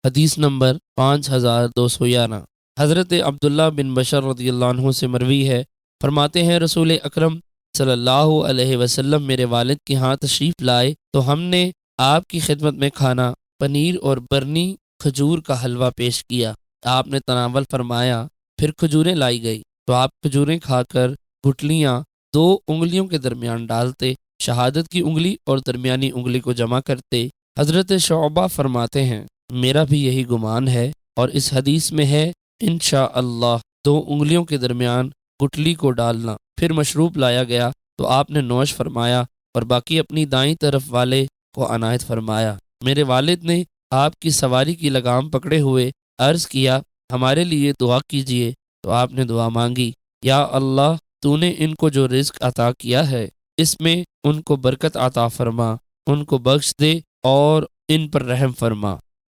हदीस नंबर 5211। हज़रत अब्दुल्ला बिन बशर रज़ियल्लाहु अन्हु से मरवी है, फरमाते हैं रसूल अकरम सल्लल्लाहु अलैहि वसल्लम मेरे वालिद के यहाँ तशरीफ़ लाए तो हमने आपकी खिदमत में खाना पनीर और बरनी खजूर का हलवा पेश किया। आपने तनावल फरमाया, फिर खजूरें लाई गई तो आप खजूरें खाकर गुठलियाँ 2 उंगलियों के दरमियान डालते, शहादत की उंगली और दरमियानी उंगली को जमा करते। हज़रत शौबा फरमाते हैं मेरा भी यही गुमान है, और इस हदीस में है इंशा अल्लाह 2 उंगलियों के दरमियान गुठली को डालना। फिर मशरूब लाया गया तो आपने नौश फरमाया और बाकी अपनी दाईं तरफ वाले को अनायत फरमाया। मेरे वालिद ने आपकी सवारी की लगाम पकड़े हुए अर्ज किया, हमारे लिए दुआ कीजिए। तो आपने दुआ मांगी, या अल्लाह तूने इनको जो रिज्क अता किया है इसमें उनको बरकत अता फरमा, उनको बख्श दे और इन पर रहम फरमा।